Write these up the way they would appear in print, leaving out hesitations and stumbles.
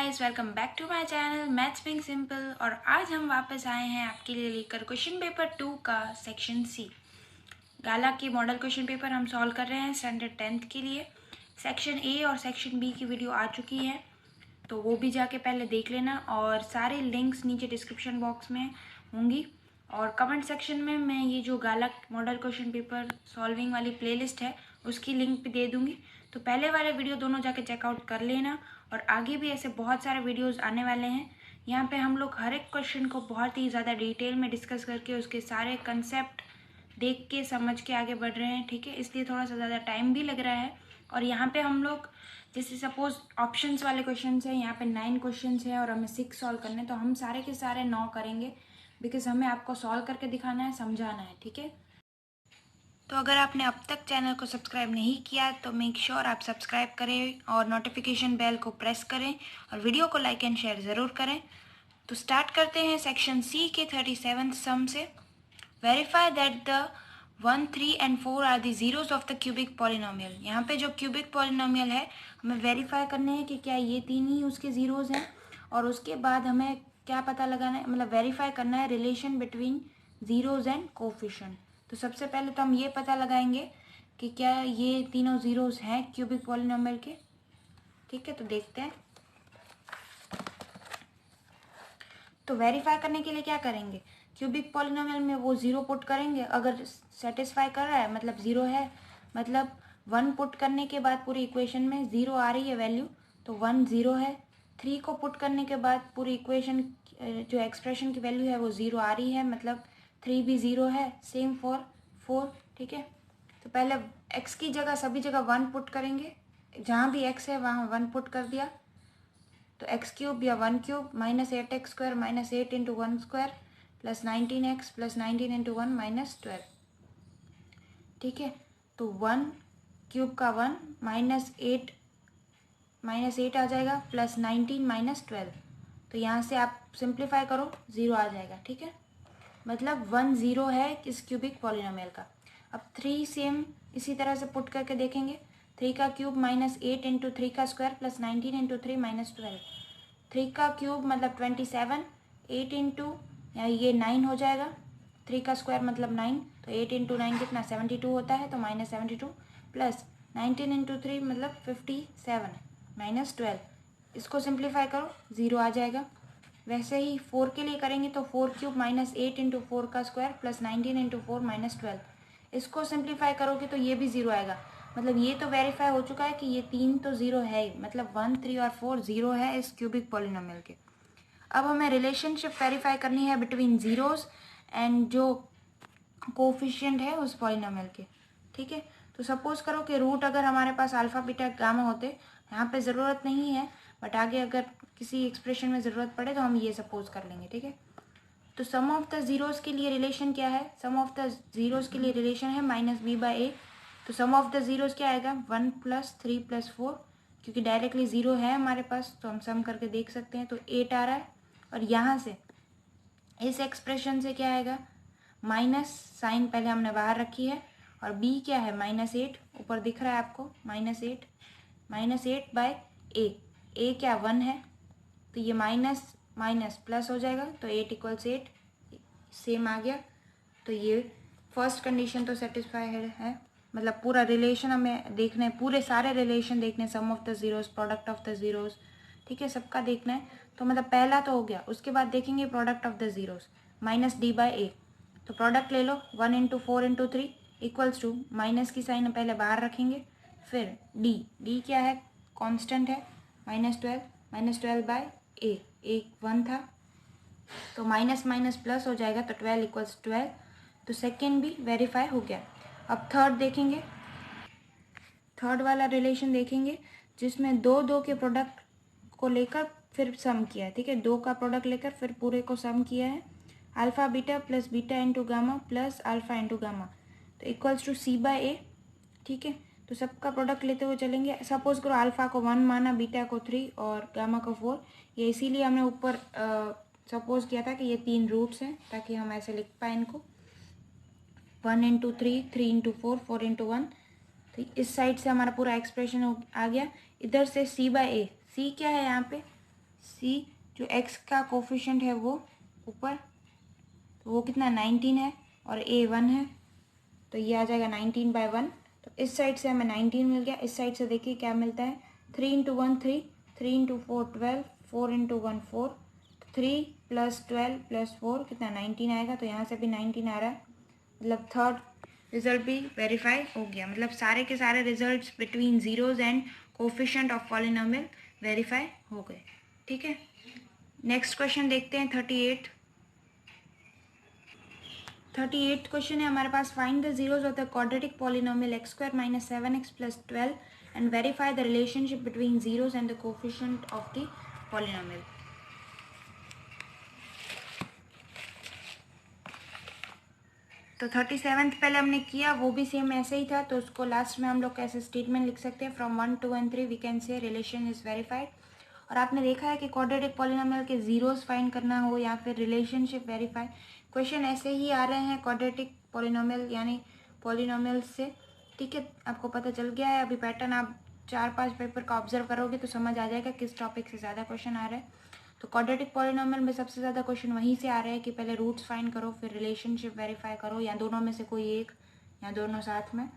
Guys, welcome back to my channel maths being simple. और आज हम वापस आए हैं आपके लिए लेकर क्वेश्चन पेपर 2 का सेक्शन सी। गाला की मॉडल क्वेश्चन पेपर हम सॉल्व कर रहे हैं स्टैंडर्ड 10th के लिए। सेक्शन ए और सेक्शन बी की वीडियो आ चुकी है, तो वो भी जाके पहले देख लेना। और सारे लिंक्स नीचे डिस्क्रिप्शन बॉक्स में होंगी, और कमेंट सेक्शन में मैं ये जो गाला मॉडल क्वेश्चन पेपर सॉल्विंग वाली प्लेलिस्ट है उसकी लिंक भी दे दूँगी। तो पहले वाले वीडियो दोनों जाके चेकआउट कर लेना, और आगे भी ऐसे बहुत सारे वीडियोस आने वाले हैं। यहाँ पे हम लोग हर एक क्वेश्चन को बहुत ही ज़्यादा डिटेल में डिस्कस करके उसके सारे कंसेप्ट देख के समझ के आगे बढ़ रहे हैं, ठीक है। इसलिए थोड़ा सा ज़्यादा टाइम भी लग रहा है। और यहाँ पे हम लोग जैसे सपोज ऑप्शंस वाले क्वेश्चन है, यहाँ पे 9 क्वेश्चन है और हमें 6 सॉल्व करने, तो हम सारे के सारे 9 करेंगे, बिकॉज हमें आपको सॉल्व करके दिखाना है, समझाना है, ठीक है। तो अगर आपने अब तक चैनल को सब्सक्राइब नहीं किया तो मेक श्योर आप सब्सक्राइब करें और नोटिफिकेशन बेल को प्रेस करें और वीडियो को लाइक एंड शेयर ज़रूर करें। तो स्टार्ट करते हैं सेक्शन सी के 37th सम से। Verify that the 1, 3 and 4 are the zeros of the cubic polynomial. यहाँ पे जो क्यूबिक पॉलिनोमियल है हमें वेरीफाई करने हैं कि क्या ये तीन ही उसके ज़ीरोज़ हैं, और उसके बाद हमें क्या पता लगाना है, मतलब वेरीफाई करना है relation between zeros and coefficient. तो सबसे पहले तो हम ये पता लगाएंगे कि क्या ये तीनों ज़ीरोज़ हैं क्यूबिक पॉलिनोमियल के, ठीक है। तो देखते हैं। तो वेरीफाई करने के लिए क्या करेंगे, क्यूबिक पॉलिनोमियल में वो ज़ीरो पुट करेंगे, अगर सेटिस्फाई कर रहा है मतलब ज़ीरो है, मतलब 1 पुट करने के बाद पूरी इक्वेशन में ज़ीरो आ रही है वैल्यू, तो 1 ज़ीरो है। 3 को पुट करने के बाद पूरी इक्वेशन जो एक्सप्रेशन की वैल्यू है वो ज़ीरो आ रही है, मतलब 3 भी ज़ीरो है। सेम फॉर 4, ठीक है। तो पहले x की जगह सभी जगह 1 पुट करेंगे, जहाँ भी x है वहाँ 1 पुट कर दिया, तो एक्स क्यूब या 1 cube minus 8x square minus 8 into 1 square plus 19x plus 19 into 1 minus 12, ठीक है। तो 1 क्यूब का 1 माइनस 8 आ जाएगा प्लस 19 माइनस 12, तो यहाँ से आप सिंप्लीफाई करो, ज़ीरो आ जाएगा, ठीक है। मतलब 1 ज़ीरो है इस क्यूबिक पॉलिनोमियल का। अब 3 सेम इसी तरह से पुट करके देखेंगे। 3 का क्यूब माइनस 8 इंटू 3 का स्क्वायर प्लस 19 इंटू 3 माइनस 12। 3 का क्यूब मतलब 27, 8 इंटू ये 9 हो जाएगा, 3 का स्क्वायर मतलब 9, तो 8 इंटू 9 कितना 72 होता है, तो माइनस 72 प्लस 19 इंटू 3 मतलब 57 माइनस 12। इसको सिंप्लीफाई करो, ज़ीरो आ जाएगा। वैसे ही 4 के लिए करेंगे तो 4 क्यूब माइनस 8 इंटू 4 का स्क्वायर प्लस 19 इंटू 4 माइनस 12। इसको सिंप्लीफाई करोगे तो ये भी ज़ीरो आएगा, मतलब ये तो वेरीफाई हो चुका है कि ये तीन तो ज़ीरो है ही, मतलब 1, 3 और 4 ज़ीरो है इस क्यूबिक पॉलिनोमियल के। अब हमें रिलेशनशिप वेरीफाई करनी है बिटवीन ज़ीरोज़ एंड जो कोफिशिएंट है उस पॉलिनोमियल के, ठीक है। तो सपोज करो कि रूट अगर हमारे पास अल्फ़ा बीटा गामा होते, यहाँ पे ज़रूरत नहीं है, बट आगे अगर किसी एक्सप्रेशन में ज़रूरत पड़े तो हम ये सपोज कर लेंगे, ठीक है। तो सम ऑफ द ज़ीरोज़ के लिए रिलेशन क्या है, सम ऑफ द ज़ीरोज़ के लिए रिलेशन है माइनस बी बाई ए। तो सम ऑफ द ज़ीरोज़ क्या आएगा, 1 प्लस 3 प्लस 4, क्योंकि डायरेक्टली ज़ीरो है हमारे पास तो हम सम करके देख सकते हैं, तो 8 आ रहा है। और यहाँ से इस एक्सप्रेशन से क्या आएगा, माइनस साइन पहले हमने बाहर रखी है, और b क्या है माइनस 8, ऊपर दिख रहा है आपको माइनस 8 बाय a क्या 1 है, तो ये माइनस माइनस प्लस हो जाएगा, तो 8 इक्वल्स 8 सेम आ गया। तो ये फर्स्ट कंडीशन तो सेटिस्फाई है, मतलब पूरा रिलेशन हमें देखना है, पूरे सारे रिलेशन देखने हैं, sum of the zeros, product of the zeros, ठीक है, सबका देखना है। तो मतलब पहला तो हो गया, उसके बाद देखेंगे product of the zeros, minus D by A. तो प्रोडक्ट ले लो, 1 into 4 into 3 equals to, minus की साइन पहले बाहर रखेंगे, फिर डी क्या है, कांस्टेंट है, माइनस 12 बाय ए, एक 1 था, तो माइनस माइनस प्लस हो जाएगा, तो 12 इक्वल्स 12। तो सेकेंड भी वेरीफाई हो गया। अब थर्ड देखेंगे, थर्ड वाला रिलेशन देखेंगे जिसमें दो के प्रोडक्ट को लेकर फिर सम किया है, ठीक है, 2 का प्रोडक्ट लेकर फिर पूरे को सम किया है, alpha beta plus beta into gamma plus alpha into gamma, तो इक्वल्स टू सी बाय ए, ठीक है। तो सबका प्रोडक्ट लेते हुए चलेंगे। सपोज करो अल्फ़ा को 1 माना, बीटा को 3 और गामा को 4, ये इसीलिए हमने ऊपर सपोज किया था कि ये 3 रूट्स हैं, ताकि हम ऐसे लिख पाए इनको, 1 इंटू 3, 3 इंटू 4, 4 इंटू 1। तो इस साइड से हमारा पूरा एक्सप्रेशन आ गया। इधर से सी बाय ए, सी क्या है यहाँ पे, सी जो एक्स का कोफिशिएंट है वो ऊपर, तो वो कितना 19 है और ए 1 है, तो ये आ जाएगा 19/1। तो इस साइड से हमें 19 मिल गया, इस साइड से देखिए क्या मिलता है 3 × 1 3, 3 × 4 12, 4 × 1 4, 3 + 12 + 4 कितना 19 आएगा। तो यहाँ से भी 19 आ रहा है, मतलब थर्ड रिजल्ट भी वेरीफाई हो गया। मतलब सारे के सारे results between zeros and coefficient of polynomial verify हो गए। ठीक है, नेक्स्ट क्वेश्चन देखते हैं 38 क्वेश्चन है हमारे पास। Find the zeros of the quadratic polynomial x² - 7x + 12 and verify the relationship between zeros and the coefficient of the polynomial. तो 37 पहले हमने किया, वो भी सेम ऐसे ही था, तो उसको लास्ट में हम लोग कैसे स्टेटमेंट लिख सकते हैं, from 1 2 and 3 we can say relation is verified. और आपने देखा है कि क्वाड्रेटिक पॉलिनोमियल के जीरोस फाइंड करना हो या फिर रिलेशनशिप वेरीफाई, क्वेश्चन ऐसे ही आ रहे हैं क्वाड्रेटिक पॉलिनोमियल यानी पॉलिनोमियल से। ठीक है, आपको पता चल गया है। अभी पैटर्न आप 4-5 पेपर का ऑब्जर्व करोगे तो समझ आ जाएगा किस टॉपिक से ज़्यादा क्वेश्चन आ रहे हैं। तो क्वाड्रेटिक पॉलिनोमियल में सबसे ज़्यादा क्वेश्चन वहीं से आ रहे हैं कि पहले रूट्स फाइंड करो फिर रिलेशनशिप वेरीफाई करो, या दोनों में से कोई एक या दोनों साथ में।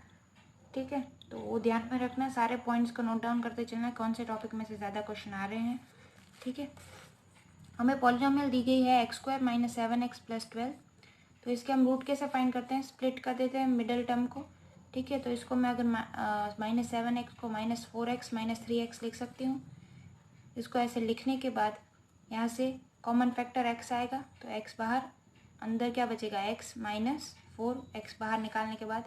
ठीक है, तो वो ध्यान में रखना, सारे पॉइंट्स को नोट डाउन करते चलना कौन से टॉपिक में से ज़्यादा क्वेश्चन आ रहे हैं। ठीक है, हमें पॉलिनोमियल दी गई है x² - 7x + 12। तो इसके हम रूट कैसे फाइंड करते हैं, स्प्लिट कर देते हैं मिडल टर्म को। ठीक है, तो इसको मैं अगर -7x को -4x - 3x लिख सकती हूँ। इसको ऐसे लिखने के बाद यहाँ से कॉमन फैक्टर x आएगा, तो x बाहर, अंदर क्या बचेगा x - 4, x बाहर निकालने के बाद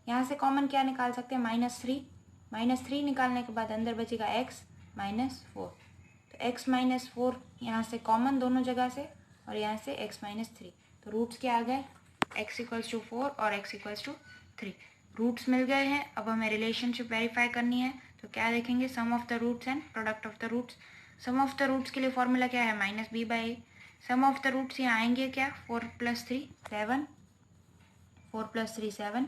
यहाँ से कॉमन क्या निकाल सकते हैं -3 निकालने के बाद अंदर बचेगा x - 4। तो x - 4 यहाँ से कॉमन दोनों जगह से, और यहाँ से x - 3। तो रूट्स क्या आ गए, x = 4 और x = 3। रूट्स मिल गए हैं। अब हमें रिलेशनशिप वेरीफाई करनी है, तो क्या देखेंगे, sum of the roots and product of the roots. Sum of the roots के लिए फॉर्मूला क्या है, -b/a। Some of the roots यहाँ आएंगे क्या, 4 + 3 7, 4 + 3 7।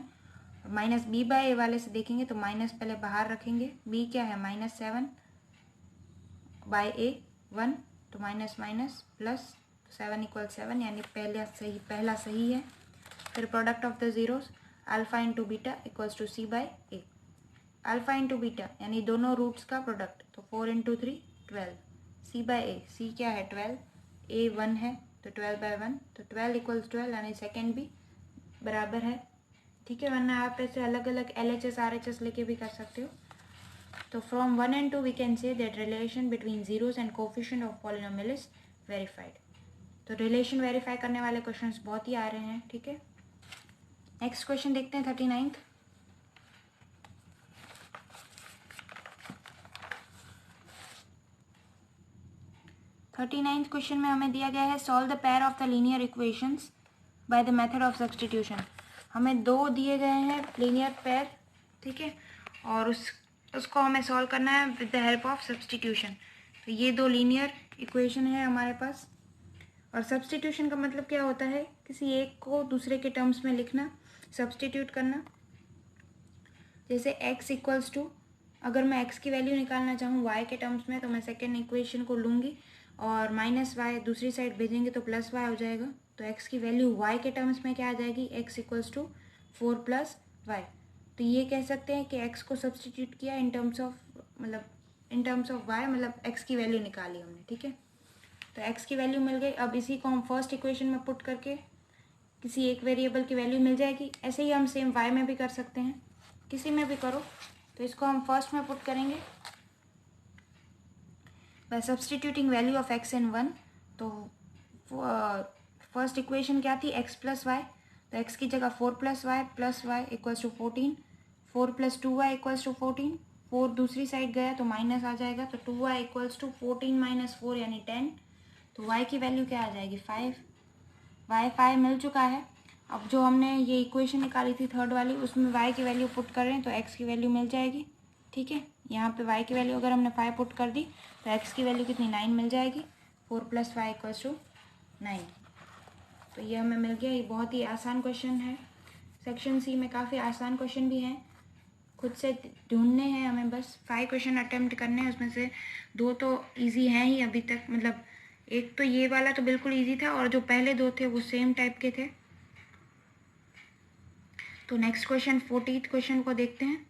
-b/a वाले से देखेंगे तो माइनस पहले बाहर रखेंगे, b क्या है -7/a 1, तो माइनस माइनस प्लस 7 = 7, यानी पहला सही है। फिर product of the zeros, alpha × beta = c/a। Alpha × beta यानी दोनों रूट्स का प्रोडक्ट, तो 4 × 3 12, c/a, c क्या है 12, a 1 है तो 12/1, तो 12 = 12 यानी सेकेंड भी बराबर है। ठीक है, वरना आप ऐसे अलग अलग LHS RHS लेके भी कर सकते हो। तो from 1 and 2 we can say that relation between zeros and coefficient of polynomial is verified. तो रिलेशन वेरीफाई करने वाले क्वेश्चंस बहुत ही आ रहे हैं। ठीक है, नेक्स्ट क्वेश्चन देखते हैं 39th। 39th क्वेश्चन में हमें दिया गया है solve the pair of the linear equations by the method of substitution. हमें दो दिए गए हैं लीनियर पेयर, ठीक है, और उसको हमें सॉल्व करना है with the help of substitution. तो ये दो लीनियर इक्वेशन है हमारे पास, और सब्स्टिट्यूशन का मतलब क्या होता है, किसी एक को दूसरे के टर्म्स में लिखना, सब्स्टिट्यूट करना। जैसे x = अगर मैं x की वैल्यू निकालना चाहूँ y के टर्म्स में, तो मैं सेकेंड इक्वेशन को लूँगी और -y दूसरी साइड भेजेंगे तो +y हो जाएगा। तो x की वैल्यू y के टर्म्स में क्या आ जाएगी, x = 4 + y। तो ये कह सकते हैं कि x को सब्स्टिट्यूट किया इन टर्म्स ऑफ y, मतलब x की वैल्यू निकाली हमने। ठीक है, तो x की वैल्यू मिल गई। अब इसी को हम फर्स्ट इक्वेशन में पुट करके किसी एक वेरिएबल की वैल्यू मिल जाएगी। ऐसे ही हम सेम y में भी कर सकते हैं, किसी में भी करो। तो इसको हम फर्स्ट में पुट करेंगे bye substituting value of x इन 1। तो फर्स्ट इक्वेशन क्या थी, x + y, तो x की जगह 4 + y = 14, 4 + 2y = 14, 4 दूसरी साइड गया तो माइनस आ जाएगा, तो 2y = 14 - 4 यानी 10। तो y की वैल्यू क्या आ जाएगी, 5। y 5 मिल चुका है। अब जो हमने ये इक्वेशन निकाली थी थर्ड वाली, उसमें y की वैल्यू पुट कर रहे हैं तो x की वैल्यू मिल जाएगी। ठीक है, यहाँ पे y की वैल्यू अगर हमने 5 पुट कर दी तो x की वैल्यू कितनी, 9 मिल जाएगी। 4 + 5 = 9। तो ये हमें मिल गया। ये बहुत ही आसान क्वेश्चन है, सेक्शन सी में काफ़ी आसान क्वेश्चन भी हैं। खुद से ढूंढने हैं हमें, बस 5 क्वेश्चन अटेम्प्ट करने हैं, उसमें से 2 तो इजी हैं ही अभी तक, मतलब एक तो ये वाला तो बिल्कुल इजी था और जो पहले 2 थे वो सेम टाइप के थे। तो नेक्स्ट क्वेश्चन 14th क्वेश्चन को देखते हैं।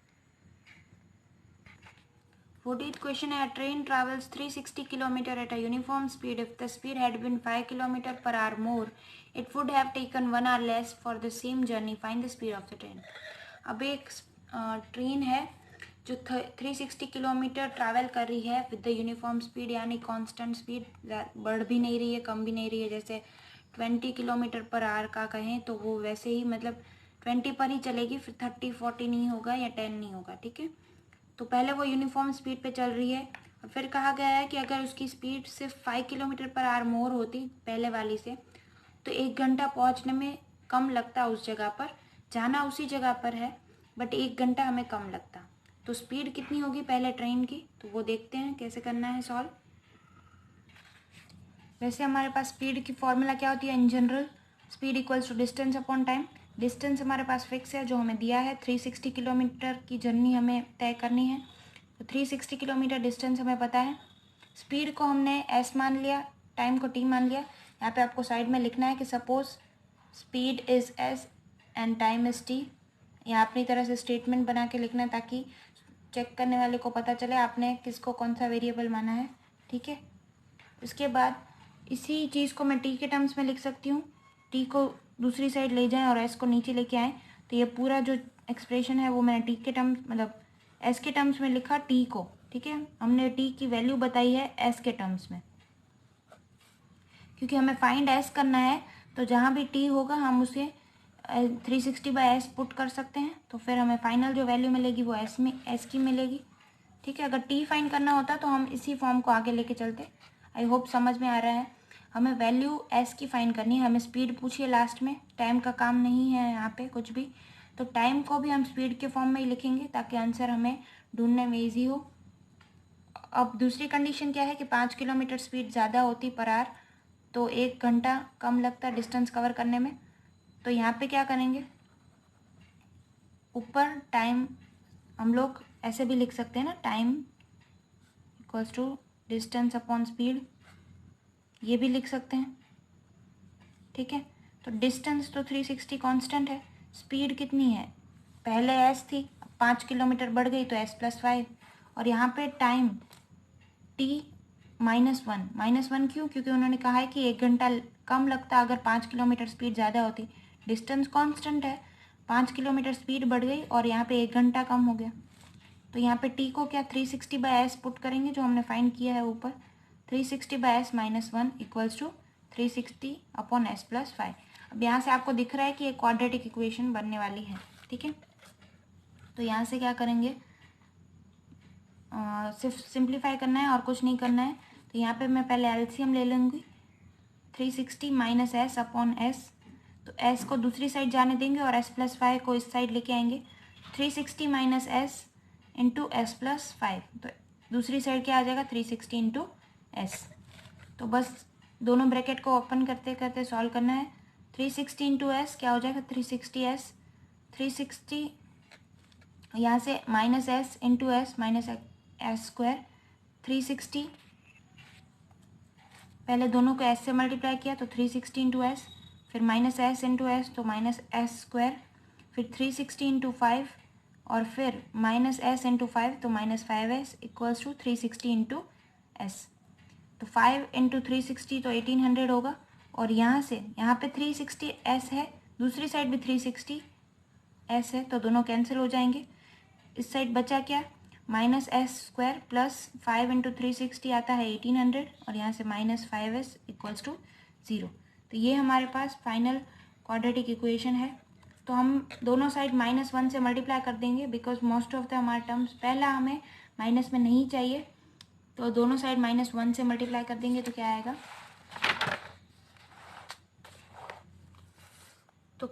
14th क्वेश्चन है, train travels 360 kilometre at a uniform speed. If the speed had been 5 kilometre per hour more it would have taken 1 hour less for the same journey, find the speed of the train. अब एक train है जो 360 kilometre travel कर रही है with the uniform speed, यानी constant speed, बढ़ भी नहीं रही है कम भी नहीं रही है। जैसे 20 किलोमीटर पर आवर का कहें तो वो वैसे ही मतलब 20 पर ही चलेगी, फिर 30 40 नहीं होगा या 10 नहीं होगा, ठीक है। तो पहले वो यूनिफॉर्म स्पीड पे चल रही है और फिर कहा गया है कि अगर उसकी स्पीड सिर्फ 5 किलोमीटर पर आवर मोर होती पहले वाली से तो 1 घंटा पहुंचने में कम लगता उस जगह पर, जाना उसी जगह पर है बट 1 घंटा हमें कम लगता। तो स्पीड कितनी होगी पहले ट्रेन की, तो वो देखते हैं कैसे करना है सॉल्व। वैसे हमारे पास स्पीड की फॉर्मूला क्या होती है in general, speed equals to distance upon time. Distance हमारे पास फिक्स है जो हमें दिया है, 360 किलोमीटर की जर्नी हमें तय करनी है, तो 360 किलोमीटर डिस्टेंस हमें पता है। स्पीड को हमने एस मान लिया, टाइम को टी मान लिया। यहाँ पे आपको साइड में लिखना है कि suppose speed is S and time is T. यहाँ अपनी तरह से स्टेटमेंट बना के लिखना है ताकि चेक करने वाले को पता चले आपने किसको कौन सा वेरिएबल माना है, ठीक है। उसके बाद इसी चीज़ को मैं टी के टर्म्स में लिख सकती हूँ, टी को दूसरी साइड ले जाएं और एस को नीचे लेके आएँ, तो ये पूरा जो एक्सप्रेशन है वो मैंने टी के टर्म्स मतलब एस के टर्म्स में लिखा टी को, ठीक है। हमने टी की वैल्यू बताई है एस के टर्म्स में, क्योंकि हमें फाइंड एस करना है तो जहाँ भी टी होगा हम उसे 360/s पुट कर सकते हैं, तो फिर हमें फाइनल जो वैल्यू मिलेगी वो एस की मिलेगी, ठीक है। अगर टी फाइंड करना होता तो हम इसी फॉर्म को आगे लेके चलते। आई होप समझ में आ रहा है। हमें वैल्यू एस की फाइंड करनी है, हमें स्पीड पूछिए लास्ट में, टाइम का काम नहीं है यहाँ पे कुछ भी, तो टाइम को भी हम स्पीड के फॉर्म में ही लिखेंगे ताकि आंसर हमें ढूंढने में ईजी हो। अब दूसरी कंडीशन क्या है कि 5 किलोमीटर स्पीड ज़्यादा होती पर आवर तो 1 घंटा कम लगता डिस्टेंस कवर करने में। तो यहाँ पे क्या करेंगे, ऊपर टाइम हम लोग ऐसे भी लिख सकते हैं ना, time equals to distance upon speed, ये भी लिख सकते हैं, ठीक है। तो डिस्टेंस तो 360 कांस्टेंट है, स्पीड कितनी है पहले एस थी, 5 किलोमीटर बढ़ गई तो s+5, और यहाँ पे टाइम t -1 क्यों, क्योंकि उन्होंने कहा है कि 1 घंटा कम लगता अगर 5 किलोमीटर स्पीड ज़्यादा होती। डिस्टेंस कांस्टेंट है, 5 किलोमीटर स्पीड बढ़ गई और यहाँ पे 1 घंटा कम हो गया, तो यहाँ पे t को क्या 360/s पुट करेंगे जो हमने फाइंड किया है ऊपर, 360/s -1 इक्वल्स टू 360/s+5। अब यहाँ से आपको दिख रहा है कि एक क्वाड्रेटिक इक्वेशन बनने वाली है, ठीक है। तो यहाँ से क्या करेंगे, सिर्फ सिंप्लीफाई करना है और कुछ नहीं करना है। तो यहाँ पे मैं पहले एलसीएम ले लूँगी, 360 - s/s, तो s को दूसरी साइड जाने देंगे और s+5 को इस साइड लेके आएंगे, 360 - s इंटू s+5, तो दूसरी साइड क्या आ जाएगा 360 इंटू s। तो बस दोनों ब्रैकेट को ओपन करते करते सॉल्व करना है। 360 इंटू s क्या हो जाएगा 360s, 360 यहाँ से -s इंटू s -s², 360 पहले दोनों को s से मल्टीप्लाई किया तो 360 इंटू s, फिर -s इंटू s तो -s², फिर 360 इंटू 5 और फिर -s इंटू 5 तो -5s equals to 360 into s। तो 5 इंटू 360 तो 1800 होगा, और यहाँ से यहाँ पे 360s है, दूसरी साइड भी 360s है, तो दोनों कैंसिल हो जाएंगे। इस साइड बचा क्या, -s² प्लस 5 इंटू 360 आता है 1800, और यहाँ से -5s इक्वल्स टू 0। तो ये हमारे पास फाइनल क्वाड्रेटिक इक्वेशन है। तो हम दोनों साइड -1 से मल्टीप्लाई कर देंगे बिकॉज मोस्ट ऑफ द हमारे टर्म्स पहला हमें माइनस में नहीं चाहिए, तो दोनों साइड -1 से मल्टीप्लाई कर देंगे तो क्या आएगा, तो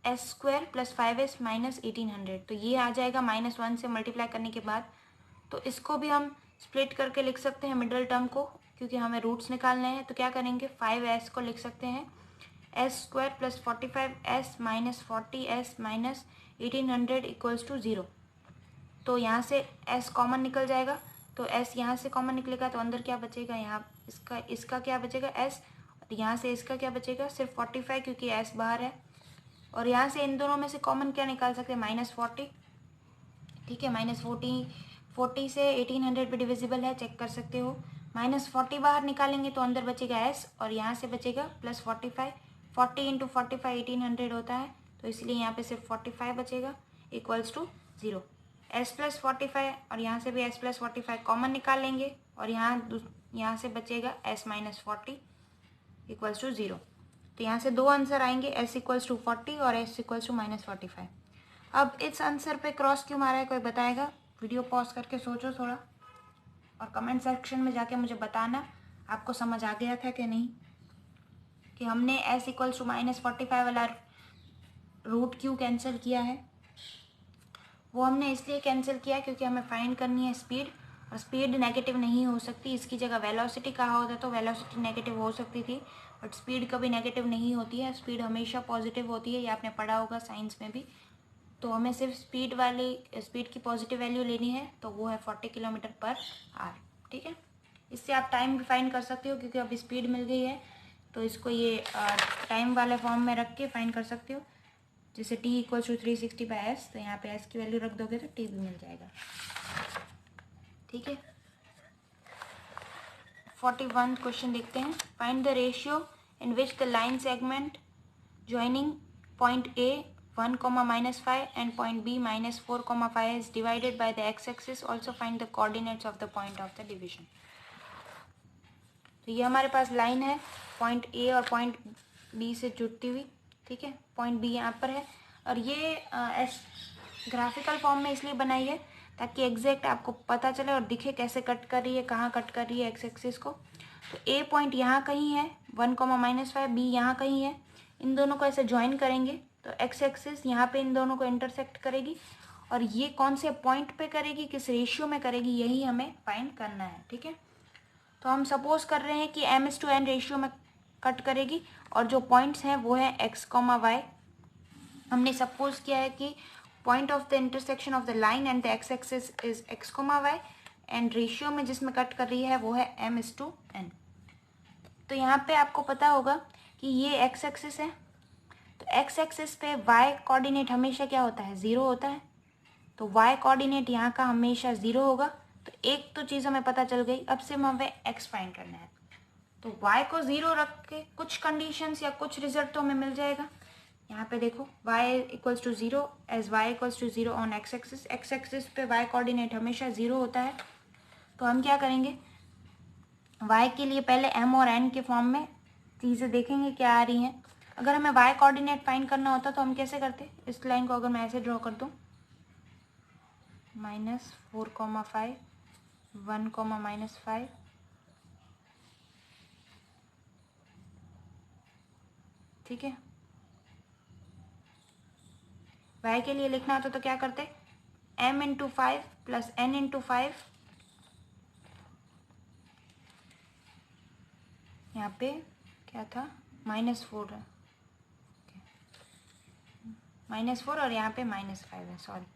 s² प्लस 5s -1800, तो ये आ जाएगा -1 से मल्टीप्लाई करने के बाद। तो इसको भी हम स्प्लिट करके लिख सकते हैं मिडल टर्म को, क्योंकि हमें रूट्स निकालने हैं। तो क्या करेंगे, 5s को लिख सकते हैं s² plus 45s -40s 1800 equals to 0। तो यहाँ से s कॉमन निकल जाएगा, तो s यहाँ से कॉमन निकलेगा तो अंदर क्या बचेगा, यहाँ इसका क्या बचेगा s, और यहाँ से इसका क्या बचेगा, सिर्फ 45 क्योंकि s बाहर है। और यहाँ से इन दोनों में से कॉमन क्या निकाल सकते हैं, -40। ठीक है, -40 से 1800 पे डिविजिबल है, चेक कर सकते हो। -40 बाहर निकालेंगे तो अंदर बचेगा s, और यहाँ से बचेगा +45। 40 इंटू 45 1800 होता है, तो इसलिए यहाँ पे सिर्फ 45 बचेगा इक्वल्स टू 0। s + 45 और यहाँ से भी s + 45 कॉमन निकाल लेंगे, और यहाँ से बचेगा s - 40 इक्वल्स टू 0। तो यहाँ से दो आंसर आएंगे, s इक्वल्स टू 40 और s इक्वल्स टू -45। अब इस आंसर पे क्रॉस क्यों मारा है, कोई बताएगा? वीडियो पॉज करके सोचो थोड़ा, और कमेंट सेक्शन में जाके मुझे बताना आपको समझ आ गया था कि नहीं, कि हमने s इक्वल्स टू -45 वाला रूट क्यों कैंसिल किया है। वो हमने इसलिए कैंसिल किया क्योंकि हमें फाइंड करनी है स्पीड, और स्पीड नेगेटिव नहीं हो सकती। इसकी जगह वेलोसिटी कहा होता तो वेलोसिटी नेगेटिव हो सकती थी, बट स्पीड कभी नेगेटिव नहीं होती है, स्पीड हमेशा पॉजिटिव होती है, ये आपने पढ़ा होगा साइंस में भी। तो हमें सिर्फ स्पीड की पॉजिटिव वैल्यू लेनी है, तो वो है 40 km/h। ठीक है, इससे आप टाइम भी फाइंड कर सकते हो, क्योंकि अब स्पीड मिल गई है तो इसको ये टाइम वाले फॉर्म में रख के फाइंड कर सकते हो। जैसे t इक्वल टू 360/s, तो यहाँ पे s की वैल्यू रख दोगे तो t भी मिल जाएगा। ठीक है, 41 क्वेश्चन देखते हैं। Find the ratio in which the line segment joining point A 1, -5 and point B -4, 5 is divided by the x-axis. Also find the coordinates of the point of the division. तो ये हमारे पास line है point A और point B से जुड़ती हुई। ठीक है, पॉइंट B यहाँ पर है, और ये ग्राफिकल फॉर्म में इसलिए बनाई है ताकि एग्जैक्ट आपको पता चले और दिखे कैसे कट कर रही है, कहाँ कट कर रही है एक्स एक्सिस को। तो A पॉइंट यहाँ कहीं है 1, -5, B यहाँ कहीं है। इन दोनों को ऐसे ज्वाइन करेंगे तो एक्स एक्सिस यहाँ पे इन दोनों को इंटरसेक्ट करेगी, और ये कौन से पॉइंट पे करेगी, किस रेशियो में करेगी, यही हमें फाइंड करना है। ठीक है, तो हम सपोज कर रहे हैं कि m/n रेशियो में कट करेगी, और जो पॉइंट्स हैं वो है x, y। हमने सपोज किया है कि point of the intersection of the line and the x axis is x, y, and ratio में जिसमें कट कर रही है वो है m/n। तो यहाँ पे आपको पता होगा कि ये x एक्सिस है, तो x एक्सिस पे y कोऑर्डिनेट हमेशा क्या होता है, 0 होता है, तो y कोऑर्डिनेट यहाँ का हमेशा 0 होगा। तो एक तो चीज़ हमें पता चल गई, अब से हमें x फाइंड करना है। तो y को 0 रख के कुछ कंडीशंस या कुछ रिजल्ट तो हमें मिल जाएगा। यहाँ पे देखो y equals to 0 as y equals to 0 on x axis. x axis पे y कोऑर्डिनेट हमेशा 0 होता है, तो हम क्या करेंगे, y के लिए पहले m और n के फॉर्म में चीज़ें देखेंगे क्या आ रही हैं। अगर हमें y कोऑर्डिनेट फाइंड करना होता तो हम कैसे करते, इस लाइन को अगर मैं ऐसे ड्रॉ कर दूँ, -4, 5 1, -5, ठीक है। y के लिए लिखना होता तो क्या करते, m × 5 + n × 5, यहाँ पे क्या था, -4 है, -4 और यहाँ पे -5 है, सॉरी।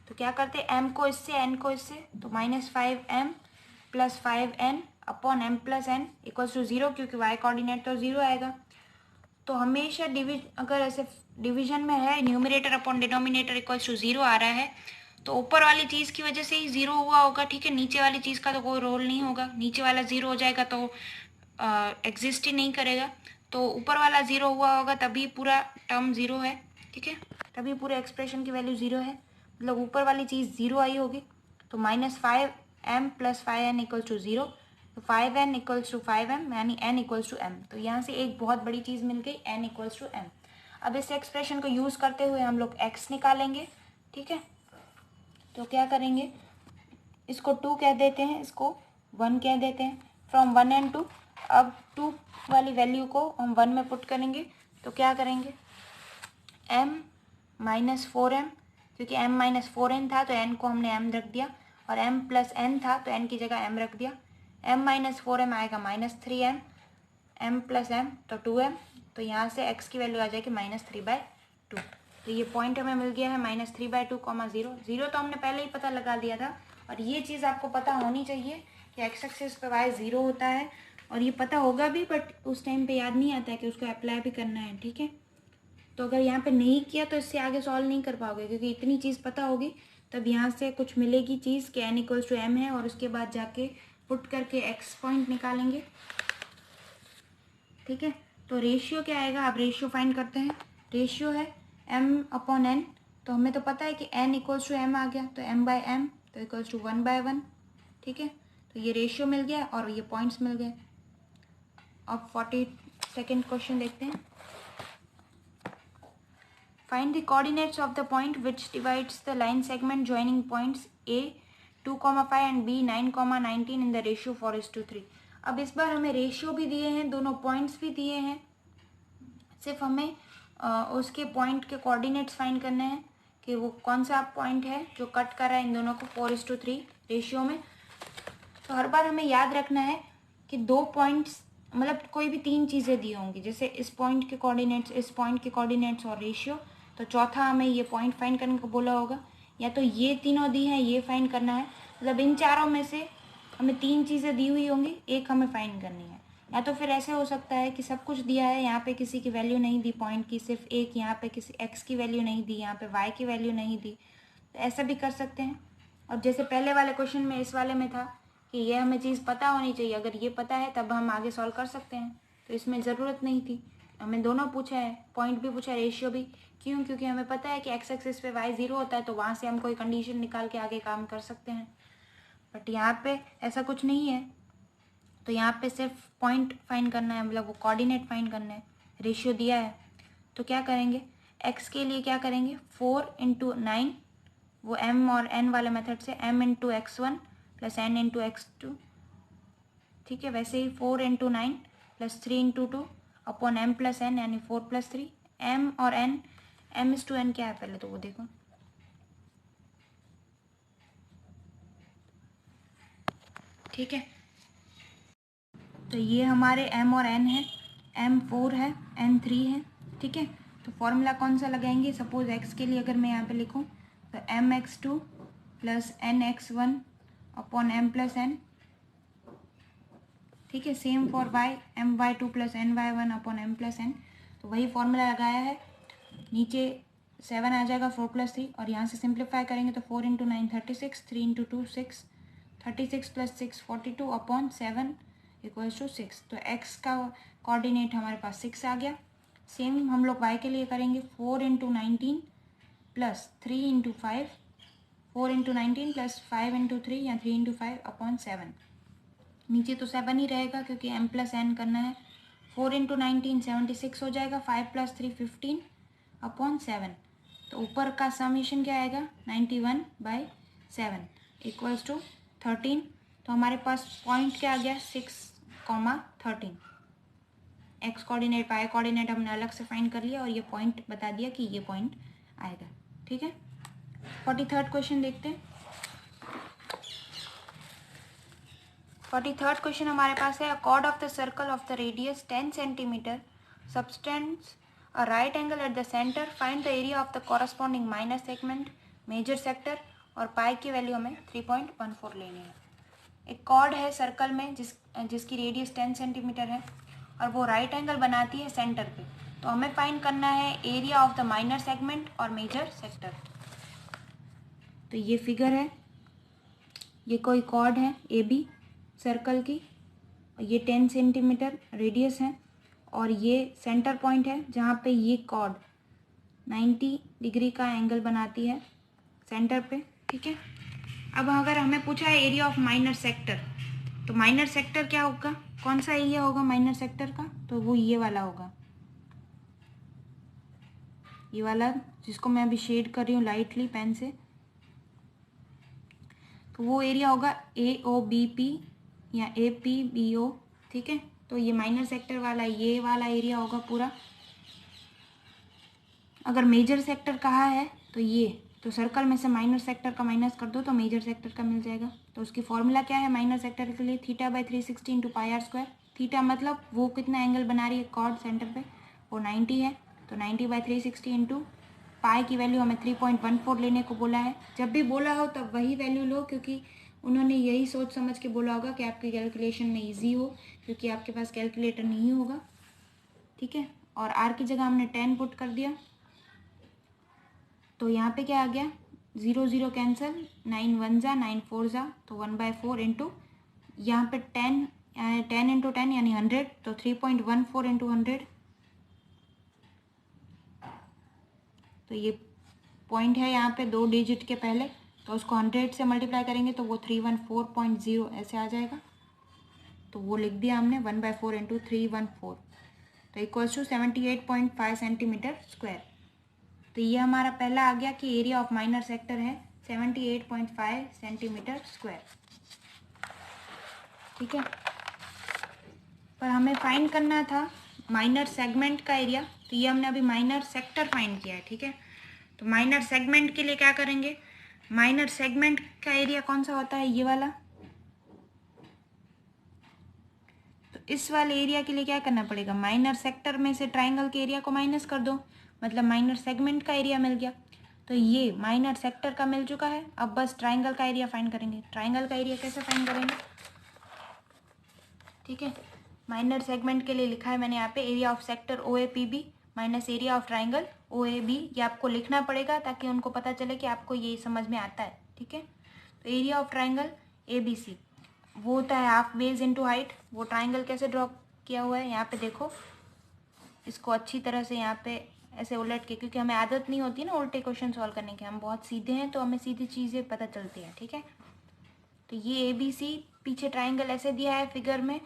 तो क्या करते, m को इससे n को इससे, तो -5m + 5n upon m + n equals to 0, क्योंकि y कोऑर्डिनेट तो 0 आएगा। तो हमेशा अगर ऐसे डिवीजन में है numerator upon denominator equals to 0 आ रहा है, तो ऊपर वाली चीज़ की वजह से ही 0 हुआ होगा। ठीक है, नीचे वाली चीज़ का तो कोई रोल नहीं होगा, नीचे वाला 0 हो जाएगा तो एग्जिस्ट ही नहीं करेगा। तो ऊपर वाला 0 हुआ होगा तभी पूरा टर्म 0 है। ठीक है, तभी पूरे एक्सप्रेशन की वैल्यू 0 है, मतलब ऊपर वाली चीज़ 0 आई होगी। तो -5m + 5n इक्वल्स टू 0, तो 5n इक्वल्स टू 5m, यानी n इक्वल्स टू m। तो यहाँ से एक बहुत बड़ी चीज़ मिल गई, n इक्वल्स टू m। अब इस एक्सप्रेशन को यूज़ करते हुए हम लोग x निकालेंगे। ठीक है, तो क्या करेंगे, इसको 2 कह देते हैं, इसको 1 कह देते हैं, फ्रॉम 1 and 2। अब 2 वाली वैल्यू को हम 1 में पुट करेंगे, तो क्या करेंगे, m - 4m, क्योंकि m - 4n था तो n को हमने m रख दिया, और m + n था तो n की जगह m रख दिया। m - 4m आएगा -3m, m + m तो 2m, तो यहाँ से x की वैल्यू आ जाएगी -3/2। तो ये पॉइंट हमें मिल गया है -3/2, 0 0 तो हमने पहले ही पता लगा दिया था। और ये चीज़ आपको पता होनी चाहिए कि एक्स एक्सिस पे y 0 होता है, और ये पता होगा भी, बट उस टाइम पे याद नहीं आता है कि उसको अप्लाई भी करना है, ठीक है। तो अगर यहाँ पे नहीं किया तो इससे आगे सॉल्व नहीं कर पाओगे, क्योंकि इतनी चीज़ पता होगी तब यहाँ से कुछ मिलेगी चीज़ कि n = m है, और उसके बाद जाके पुट करके x पॉइंट निकालेंगे, ठीक है। तो रेशियो क्या आएगा, आप रेशियो फाइंड करते हैं। रेशियो है m/n, तो हमें तो पता है कि n = m आ गया, तो m/m तो = 1/1, ठीक है। तो ये रेशियो मिल गया और ये पॉइंट्स मिल गए। अब 42nd क्वेश्चन देखते हैं। Find the coordinates of the point which divides the line segment joining points A 2,5 and B 9,19 in the ratio 4:3। अब इस बार हमें रेशियो भी दिए हैं, दोनों पॉइंट्स भी दिए हैं, सिर्फ हमें उसके पॉइंट के कोऑर्डिनेट्स फाइंड करने हैं कि वो कौन सा पॉइंट है जो कट कर रहा है इन दोनों को 4:3 रेशियो में। तो हर बार हमें याद रखना है कि दो पॉइंट्स, मतलब कोई भी तीन चीज़ें दी होंगी, जैसे इस पॉइंट के कोऑर्डिनेट्स, इस पॉइंट के कोऑर्डिनेट्स और रेशियो, तो चौथा हमें ये पॉइंट फाइंड करने को बोला होगा, या तो ये तीनों दी हैं ये फाइंड करना है, मतलब इन चारों में से हमें तीन चीज़ें दी हुई होंगी, एक हमें फाइंड करनी है। या तो फिर ऐसे हो सकता है कि सब कुछ दिया है, यहाँ पे किसी की वैल्यू नहीं दी पॉइंट की, सिर्फ एक, यहाँ पे किसी x की वैल्यू नहीं दी, यहाँ पे y की वैल्यू नहीं दी, तो ऐसा भी कर सकते हैं। और जैसे पहले वाले क्वेश्चन में, इस वाले में था कि ये हमें चीज़ पता होनी चाहिए, अगर ये पता है तब हम आगे सॉल्व कर सकते हैं, तो इसमें ज़रूरत नहीं थी। हमें दोनों पूछा है, पॉइंट भी पूछा है, रेशियो भी। क्यों? क्योंकि हमें पता है कि एक्स एक्सिस पे y 0 होता है, तो वहाँ से हम कोई कंडीशन निकाल के आगे काम कर सकते हैं। बट यहाँ पे ऐसा कुछ नहीं है, तो यहाँ पे सिर्फ पॉइंट फाइंड करना है, मतलब वो कोऑर्डिनेट फाइंड करना है। रेशियो दिया है तो क्या करेंगे, x के लिए क्या करेंगे, 4 × 9, वो m और n वाले मेथड से m × x1 + n × x2, ठीक है। वैसे ही 4 × 9 + 3 × 2 अपॉन m + n, यानी 4 + 3, m और n, m/n क्या है पहले तो वो देखो, ठीक है। तो ये हमारे m और n है, m 4 है, n 3 है, ठीक है। तो फॉर्मूला कौन सा लगाएंगे, सपोज x के लिए अगर मैं यहाँ पे लिखूँ तो mx2 + nx1 upon m + n, ठीक है। Same for y, my2 + ny1 upon m + n, तो वही फॉर्मूला लगाया है। नीचे 7 आ जाएगा 4 + 3, और यहाँ से सिंप्लीफाई करेंगे तो 4 × 9 36, 3 × 2 6, 36 + 6 42 अपॉन 7 = 6। तो x का कोऑर्डिनेट हमारे पास 6 आ गया। सेम हम लोग y के लिए करेंगे, 4 × 19 + 3 × 5, 4 × 19 + 5 × 3 या 3 × 5 अपॉन 7। नीचे तो 7 ही रहेगा क्योंकि m + n करना है। 4 × 19 76 हो जाएगा, 5 + 3 15 अपॉन 7। तो ऊपर का समीशन क्या आएगा, 91/7 = 13। तो हमारे पास पॉइंट क्या आ गया, 6,13। एक्स कोऑर्डिनेट, वाई कोऑर्डिनेट हमने अलग से फाइंड कर लिया, और ये पॉइंट बता दिया कि ये पॉइंट आएगा, ठीक है। 43rd क्वेश्चन देखते हैं। 43rd क्वेश्चन हमारे पास है, अ cord of the circle of the radius 10 centimetre subtends a right angle at the center, find the area of the corresponding minor segment, major sector, और पाई की value हमें 3.14 लेनी है। एक कॉर्ड है सर्कल में जिसकी रेडियस 10 सेंटीमीटर है, और वो राइट एंगल बनाती है सेंटर पे, तो हमें फाइंड करना है area of the minor segment और मेजर सेक्टर। तो ये फिगर है, ये कोई कॉर्ड है ए बी सर्कल की, ये 10 सेंटीमीटर रेडियस है, और ये सेंटर पॉइंट है जहाँ पे ये कॉर्ड 90 डिग्री का एंगल बनाती है सेंटर पे, ठीक है। अब अगर हमें पूछा है एरिया ऑफ माइनर सेक्टर, तो माइनर सेक्टर क्या होगा, कौन सा एरिया होगा माइनर सेक्टर का, तो वो ये वाला होगा, ये वाला जिसको मैं अभी शेड कर रही हूँ लाइटली पेन से, तो वो एरिया होगा AOBP या APBO, ठीक है। तो ये माइनर सेक्टर वाला, ये वाला एरिया होगा पूरा। अगर मेजर सेक्टर कहा है तो ये, तो सर्कल में से माइनर सेक्टर का माइनस कर दो तो मेजर सेक्टर का मिल जाएगा। तो उसकी फॉर्मूला क्या है माइनर सेक्टर के लिए, θ/360 × πr²। थीटा मतलब वो कितना एंगल बना रही है कॉर्ड सेंटर पे, वो 90 है, तो 90/360 × पाई की वैल्यू हमें 3.14 लेने को बोला है। जब भी बोला हो तब वही वैल्यू लो, क्योंकि उन्होंने यही सोच समझ के बोला होगा कि आपकी कैलकुलेशन में इजी हो, क्योंकि आपके पास कैलकुलेटर नहीं होगा, ठीक है। और आर की जगह हमने 10 पुट कर दिया, तो यहाँ पे क्या आ गया, 0 0 कैंसिल, 9 1 जा 9 4 जा, तो 1/4 इंटू यहाँ पे 10 इंटू 10 यानी 100, तो 3.14 इंटू 100, तो ये पॉइंट है यहाँ पे 2 डिजिट के पहले, तो उसको 100 से मल्टीप्लाई करेंगे तो वो 314.0 ऐसे आ जाएगा, तो वो लिख दिया हमने 1/4 इंटू 314, तो इक्वल्स टू 78.5 सेंटीमीटर स्क्वायर। तो ये हमारा पहला आ गया कि एरिया ऑफ माइनर सेक्टर है 78.5 सेंटीमीटर स्क्वायर, ठीक है। पर हमें फाइंड करना था माइनर सेगमेंट का एरिया, तो ये हमने अभी माइनर सेक्टर फाइंड किया है, ठीक है। तो माइनर सेगमेंट के लिए क्या करेंगे, माइनर सेगमेंट का एरिया कौन सा होता है, ये वाला। तो इस वाले एरिया के लिए क्या करना पड़ेगा, माइनर सेक्टर में से ट्राइंगल के एरिया को माइनस कर दो, मतलब माइनर सेगमेंट का एरिया मिल गया। तो ये माइनर सेक्टर का मिल चुका है, अब बस ट्राइंगल का एरिया फाइंड करेंगे। ट्राइंगल का एरिया कैसे फाइंड करेंगे, ठीक है। माइनर सेगमेंट के लिए लिखा है मैंने यहाँ पे area of sector OAPB minus area of triangle OAB, ये आपको लिखना पड़ेगा ताकि उनको पता चले कि आपको ये समझ में आता है, ठीक है। तो एरिया ऑफ ट्राइंगल ABC वो होता है हाफ बेस इनटू हाइट। वो ट्राइंगल कैसे ड्रॉ किया हुआ है यहाँ पे देखो, इसको अच्छी तरह से यहाँ पे ऐसे उलट के, क्योंकि हमें आदत नहीं होती ना उल्टे क्वेश्चन सॉल्व करने की, हम बहुत सीधे हैं तो हमें सीधी चीज़ें पता चलती हैं, ठीक है। तो ये ABC, पीछे ट्राइंगल ऐसे दिया है फिगर में,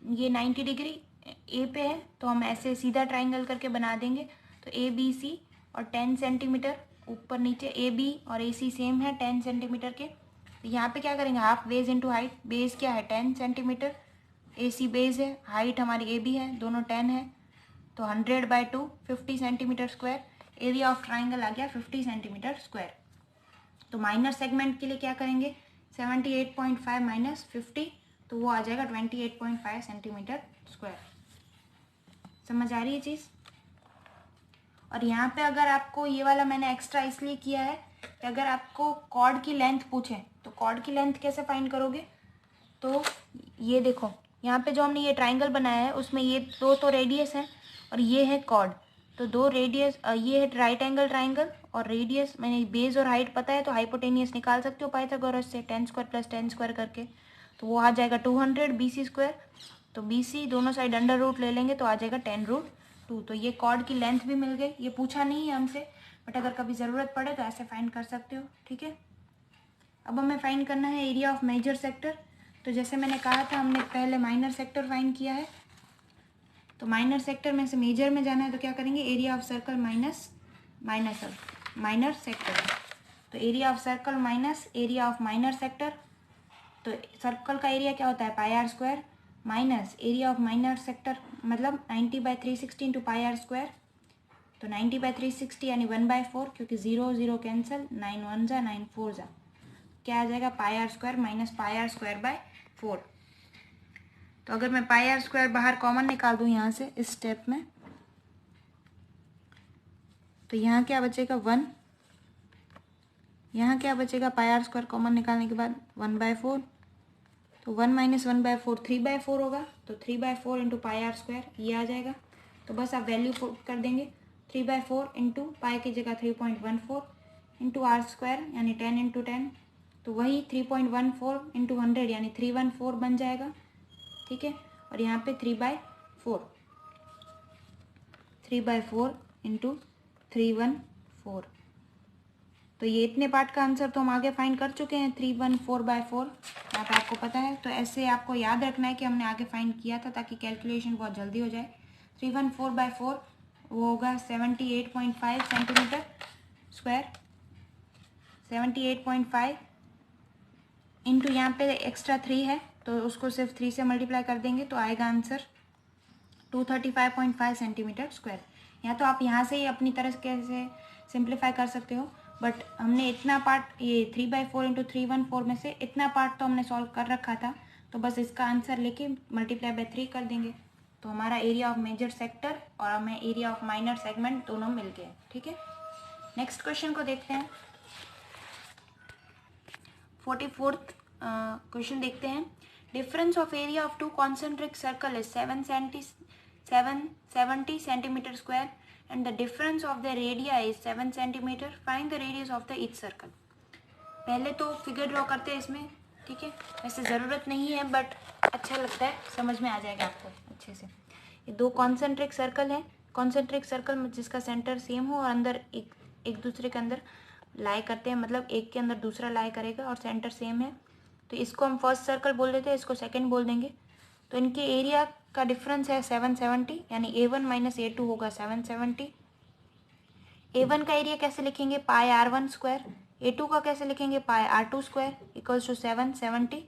ये 90 डिग्री ए पे है, तो हम ऐसे सीधा ट्राइंगल करके बना देंगे। तो ABC और 10 सेंटीमीटर ऊपर नीचे, AB और AC सेम है 10 सेंटीमीटर के। तो यहाँ पे क्या करेंगे, half base into height, base क्या है 10 सेंटीमीटर, AC बेस है, हाइट हमारी AB है, दोनों 10 है, तो 100/2 50 centimetre square. Area of triangle आ गया 50 सेंटीमीटर स्क्वायर। तो माइनर सेगमेंट के लिए क्या करेंगे, 78.5 माइनस 50, तो वो आ जाएगा 28.5 सेंटीमीटर स्क्वायर। समझ आ रही है चीज़। और यहाँ पे अगर आपको ये वाला मैंने एक्स्ट्रा इसलिए किया है कि अगर आपको कॉर्ड की लेंथ पूछें तो कॉर्ड की लेंथ कैसे फाइंड करोगे, तो ये देखो यहाँ पे जो हमने ये ट्राइंगल बनाया है उसमें ये दो तो रेडियस है और ये है कॉर्ड, तो दो रेडियस, ये है राइट एंगल ट्राइंगल और रेडियस, मैंने बेस और हाइट पता है तो हाइपोटेनियस निकाल सकते हो पाइथागोरस से 10 स्क्वायर प्लस 10 स्क्वायर करके, तो वो आ जाएगा 200 BC स्क्वायर। तो BC दोनों साइड अंडर रूट ले लेंगे तो आ जाएगा 10√2। तो ये कॉर्ड की लेंथ भी मिल गई, ये पूछा नहीं है हमसे, बट अगर कभी ज़रूरत पड़े तो ऐसे फाइंड कर सकते हो, ठीक है। अब हमें फाइंड करना है एरिया ऑफ मेजर सेक्टर। तो जैसे मैंने कहा था हमने पहले माइनर सेक्टर फाइंड किया है, तो माइनर सेक्टर में से मेजर में जाना है तो क्या करेंगे, area of circle minus minor sector. तो area of circle minus area of minor sector, तो सर्कल का एरिया क्या होता है πr² minus area of minor sector मतलब 90/360 इंटू πr²। तो 90/360 यानी 1/4, क्योंकि 0 0 कैंसिल, 9 1 जा 9 4 जा, क्या आ जाएगा πr² माइनस πr²/4। तो अगर मैं πr² बाहर कॉमन निकाल दूँ यहाँ से इस स्टेप में, तो यहाँ क्या बचेगा 1, यहाँ क्या बचेगा πr² कॉमन निकालने के बाद 1/4, तो 1 माइनस 1/4 3/4 होगा, तो 3/4 इंटू πr² ये आ जाएगा। तो बस आप वैल्यू पुट कर देंगे, 3/4 इंटू पाई की जगह 3.14 इंटू r² यानी 10 इंटू 10, तो वही 3.14 इंटू 100 यानी 314 बन जाएगा, ठीक है। और यहाँ पे 3/4 इंटू 314, तो ये इतने पार्ट का आंसर तो हम आगे फाइंड कर चुके हैं 314/4, यहाँ पे आपको पता है। तो ऐसे आपको याद रखना है कि हमने आगे फाइंड किया था ताकि कैलकुलेशन बहुत जल्दी हो जाए। 314/4 वो होगा 78.5 सेंटीमीटर स्क्वायर, 78.5 इंटू यहाँ पे एक्स्ट्रा 3 है तो उसको सिर्फ 3 से मल्टीप्लाई कर देंगे तो आएगा आंसर 235.5 सेंटीमीटर स्क्वायर। या तो आप यहाँ से ही अपनी तरह से सिंप्लीफाई कर सकते हो, बट हमने इतना पार्ट ये 3/4 इंटू 314 में से इतना पार्ट तो हमने सॉल्व कर रखा था, तो बस इसका आंसर लेके मल्टीप्लाई बाय 3 कर देंगे, तो हमारा एरिया ऑफ मेजर सेक्टर और हमें एरिया ऑफ माइनर सेगमेंट दोनों मिल गए, ठीक है। नेक्स्ट क्वेश्चन को देखते हैं। 44th क्वेश्चन देखते हैं। Difference of area of two concentric circle is 770 centimetre square and the difference of the radia is 7 centimetre. Find the radius of the each circle. पहले तो फिगर ड्रॉ करते हैं इसमें, ठीक है। वैसे ज़रूरत नहीं है बट अच्छा लगता है, समझ में आ जाएगा आपको अच्छे से। ये दो कॉन्सेंट्रिक सर्कल है, कॉन्सेंट्रिक सर्कल में जिसका सेंटर सेम हो और अंदर एक दूसरे के अंदर लाई करते हैं, मतलब एक के अंदर दूसरा लाई करेगा और सेंटर सेम है, तो इसको हम फर्स्ट सर्कल बोल देते हैं, इसको सेकंड बोल देंगे। तो इनके एरिया का डिफरेंस है 770, यानी A1 माइनस A2 होगा 770। A1 का एरिया कैसे लिखेंगे, पाई R1 स्क्वायर। A2 का कैसे लिखेंगे, pi R2 square equals to 770।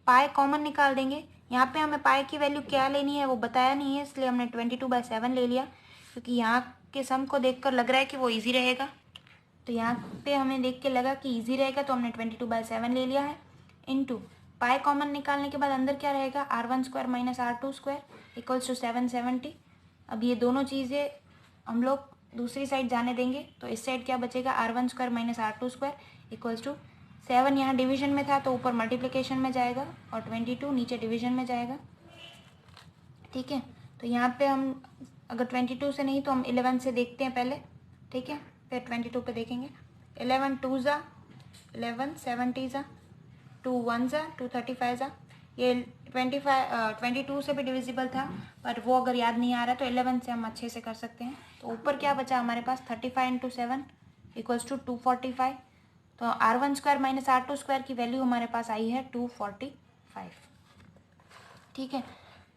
Pi common निकाल देंगे। यहाँ पे हमें पाई की वैल्यू क्या लेनी है वो बताया नहीं है, इसलिए हमने 22/7 ले लिया, क्योंकि यहाँ के सम को देखकर लग रहा है कि वो इजी रहेगा। तो यहाँ पे हमें देख के लगा कि इजी रहेगा, तो हमने 22/7 ले लिया है। इनटू पाई कॉमन निकालने के बाद अंदर क्या रहेगा, R1 square minus R2 square equals to 770। अब ये दोनों चीज़ें हम लोग दूसरी साइड जाने देंगे, तो इस साइड क्या बचेगा, R1 square minus R2 square equals to 7 यहाँ डिवीजन में था तो ऊपर मल्टीप्लिकेशन में जाएगा और 22 नीचे डिवीजन में जाएगा, ठीक है। तो यहाँ पे हम अगर 22 से नहीं तो हम 11 से देखते हैं पहले, ठीक है, फिर 22 पे देखेंगे। 11 2 ज़ा 11, 70 ज़ा 2 1 ज़ा 2 35 ज़ा। ये 22 से भी डिविजिबल था, पर वो अगर याद नहीं आ रहा तो 11 से हम अच्छे से कर सकते हैं। तो ऊपर क्या बचा हमारे पास, 35 इंटू 7 इक्वल्स टू 245। तो R1 square minus R2 square की वैल्यू हमारे पास आई है 245, ठीक है।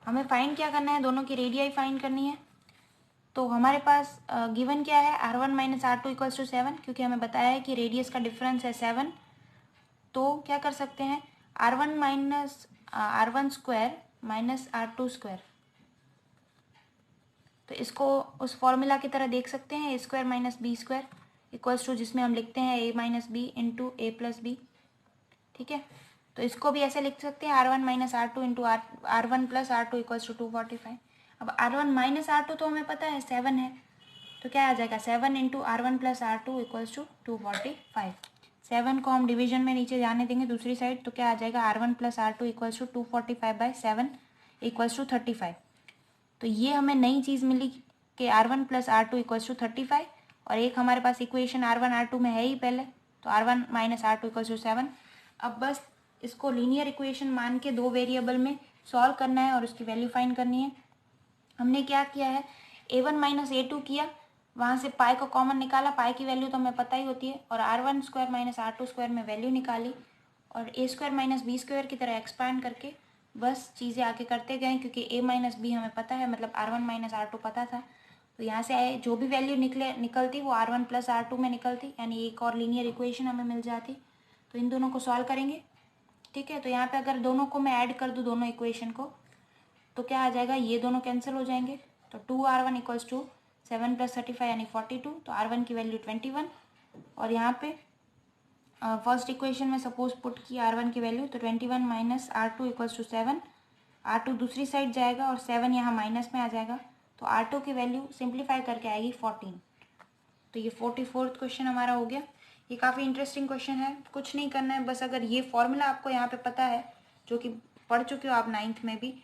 हमें फाइंड क्या करना है, दोनों की रेडियाई फाइंड करनी है। तो हमारे पास गिवन क्या है, R1 minus R2 equals to 7, क्योंकि हमें बताया है कि रेडियस का डिफरेंस है 7। तो क्या कर सकते हैं, R1 square minus R2 square, तो इसको उस फॉर्मूला की तरह देख सकते हैं, A square minus B square equals to, जिसमें हम लिखते हैं A minus B into A plus B, ठीक है। तो इसको भी ऐसे लिख सकते हैं, R1 minus R2 into R1 plus R2 equals to 245। अब R1 माइनस R2 तो हमें पता है 7 है, तो क्या आ जाएगा, 7 into R1 plus R2 equals to 245। 7 को हम डिवीजन में नीचे जाने देंगे दूसरी साइड, तो क्या आ जाएगा, R1 plus R2 equals to 245/7 equals to 35। तो ये हमें नई चीज़ मिली कि R1 plus R2 equals to 35, और एक हमारे पास इक्वेशन R1 R2 में है ही पहले, तो R1 minus R2 equals to 7। अब बस इसको लीनियर इक्वेशन मान के दो वेरिएबल में सॉल्व करना है और उसकी वैल्यू फाइंड करनी है। हमने क्या किया है, A1 माइनस A2 किया, वहाँ से पाई को कॉमन निकाला, पाई की वैल्यू तो हमें पता ही होती है, और R1 square minus R2 square में वैल्यू निकाली, और A square minus B square की तरह एक्सपांड करके बस चीज़ें आगे करते गए, क्योंकि A माइनस बी हमें पता है, मतलब R1 माइनस R2 पता था। तो यहाँ से आए जो भी वैल्यू निकलती वो R1 प्लस R2 में निकलती, यानी एक और लीनियर इक्वेशन हमें मिल जाती। तो इन दोनों को सॉल्व करेंगे, ठीक है। तो यहाँ पे अगर दोनों को मैं ऐड कर दूँ, दोनों इक्वेशन को, तो क्या आ जाएगा, ये दोनों कैंसिल हो जाएंगे, तो 2R1 इक्वल्स टू 7 प्लस 35 यानी 42। तो R1 की वैल्यू 21, और यहाँ पे फर्स्ट इक्वेशन में सपोज पुट की R1 की वैल्यू, तो 21 minus R2 equals to 7। R2 दूसरी साइड जाएगा और 7 यहाँ माइनस में आ जाएगा, तो R2 की वैल्यू सिंप्लीफाई करके आएगी 14। तो ये 44th क्वेश्चन हमारा हो गया। ये काफ़ी इंटरेस्टिंग क्वेश्चन है, कुछ नहीं करना है, बस अगर ये फॉर्मूला आपको यहाँ पे पता है, जो कि पढ़ चुके हो आप 9th में भी,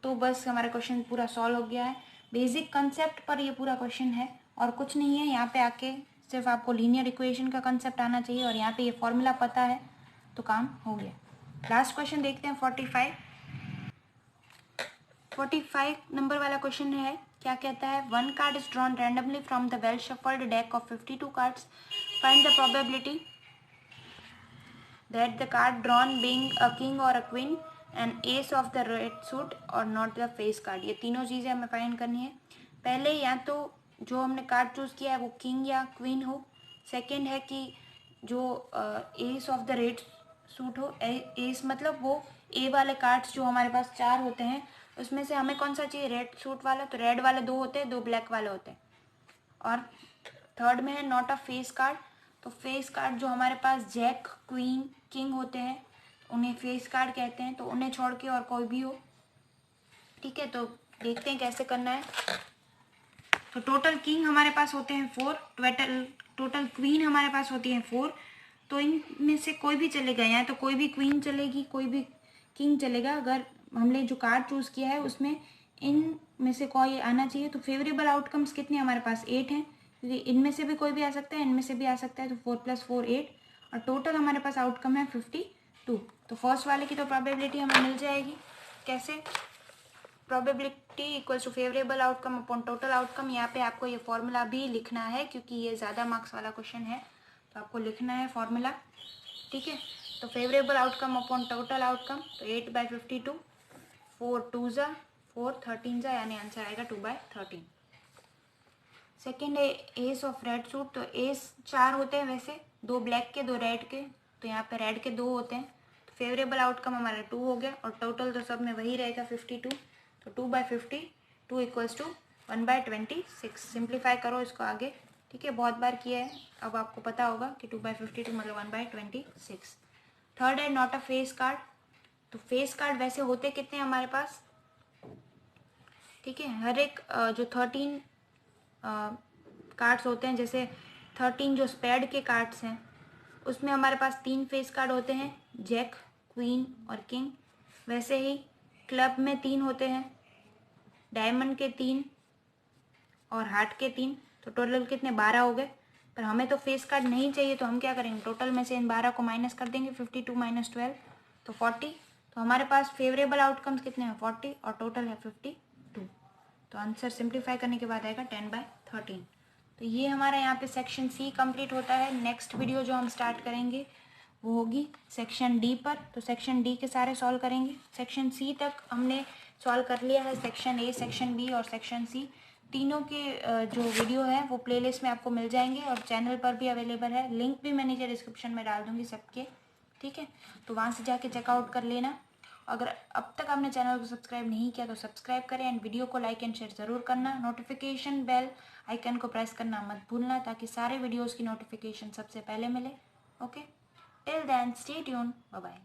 तो बस हमारा क्वेश्चन पूरा सॉल्व हो गया है। बेसिक कंसेप्ट पर ये पूरा क्वेश्चन है और कुछ नहीं है। यहाँ पे आके सिर्फ आपको लीनियर इक्वेशन का कंसेप्ट आना चाहिए और यहाँ पे ये फॉर्मूला पता है तो काम हो गया। लास्ट क्वेश्चन देखते हैं 45 नंबर वाला क्वेश्चन है। क्या कहता है, 1 card is drawn randomly from the well shuffled deck of 52 cards. Find the probability that the card drawn being a king or a queen, an ace of the red suit or not the face card। ये तीनों चीज़ें हमें find करनी है। पहले या तो जो हमने कार्ड चूज़ किया है वो किंग या क्वीन हो, सेकंड है कि जो S of the red suit हो। एस मतलब वो ए वाले कार्ड्स जो हमारे पास 4 होते हैं उसमें से हमें कौन सा चाहिए, रेड सूट वाला, तो रेड वाले 2 होते हैं, 2 ब्लैक वाले होते हैं। और थर्ड में है नॉट अ फेस कार्ड, तो फेस कार्ड जो हमारे पास जैक क्वीन किंग होते हैं उन्हें फेस कार्ड कहते हैं, तो उन्हें छोड़ के और कोई भी हो, ठीक है। तो देखते हैं कैसे करना है। तो टोटल किंग हमारे पास होते हैं 4, टोटल क्वीन हमारे पास होती है 4, तो इनमें से कोई भी चलेगा, या तो कोई भी क्वीन चलेगी, कोई भी किंग चलेगा। अगर हमने जो कार्ड चूज़ किया है उसमें इन में से कोई आना चाहिए। तो फेवरेबल आउटकम्स कितने हमारे पास 8 हैं, क्योंकि इनमें से भी कोई भी आ सकता है, इनमें से भी आ सकता है। तो 4 + 4 8, और टोटल हमारे पास आउटकम है 52। तो फर्स्ट वाले की तो प्रोबेबिलिटी हमें मिल जाएगी। कैसे? Probability equals to favourable outcome upon total outcome. यहाँ पे आपको ये फॉर्मूला भी लिखना है, क्योंकि ये ज़्यादा मार्क्स वाला क्वेश्चन है, तो आपको लिखना है फॉर्मूला, ठीक है। तो favourable outcome upon total outcome, तो 8/52, 4 2 जा 4 13 जा, यानी आंसर आएगा 2/13। सेकेंड है एस ऑफ रेड सूट। तो एस 4 होते हैं वैसे, 2 ब्लैक के 2 रेड के, तो यहाँ पे रेड के 2 होते हैं। तो फेवरेबल आउटकम हमारा 2 हो गया, और टोटल तो सब में वही रहेगा 52। तो 2/52 इक्वल्स टू 1/26। सिंप्लीफाई करो इसको आगे, ठीक है, बहुत बार किया है, अब आपको पता होगा कि 2/52 मतलब 1/26। थर्ड है नॉट अ फेस कार्ड। तो फेस कार्ड वैसे होते कितने हैं हमारे पास, ठीक है, हर एक जो 13 कार्ड्स होते हैं, जैसे 13 जो स्पेड के कार्ड्स हैं उसमें हमारे पास 3 फेस कार्ड होते हैं, जैक, क्वीन और किंग। वैसे ही क्लब में 3 होते हैं, डायमंड के 3 और हार्ट के 3। तो टोटल कितने 12 हो गए। पर हमें तो फेस कार्ड नहीं चाहिए, तो हम क्या करेंगे, टोटल में से इन 12 को माइनस कर देंगे, 52 - 12 तो 40। तो हमारे पास फेवरेबल आउटकम्स कितने हैं 40, और टोटल है 52। तो आंसर सिंप्लीफाई करने के बाद आएगा 10/13। तो ये हमारा यहाँ पे सेक्शन सी कंप्लीट होता है। नेक्स्ट वीडियो जो हम स्टार्ट करेंगे वो होगी सेक्शन डी पर। तो सेक्शन डी के सारे सॉल्व करेंगे। सेक्शन सी तक हमने सॉल्व कर लिया है, सेक्शन ए, सेक्शन बी और सेक्शन सी तीनों के जो वीडियो है वो प्लेलिस्ट में आपको मिल जाएंगे, और चैनल पर भी अवेलेबल है। लिंक भी मैं नीचे डिस्क्रिप्शन में डाल दूँगी सबके, ठीक है, तो वहाँ से जाके चेकआउट कर लेना। अगर अब तक आपने चैनल को सब्सक्राइब नहीं किया तो सब्सक्राइब करें, एंड वीडियो को लाइक एंड शेयर ज़रूर करना। नोटिफिकेशन बेल आइकन को प्रेस करना मत भूलना, ताकि सारे वीडियोस की नोटिफिकेशन सबसे पहले मिले। Okay, till then stay tune, bye bye.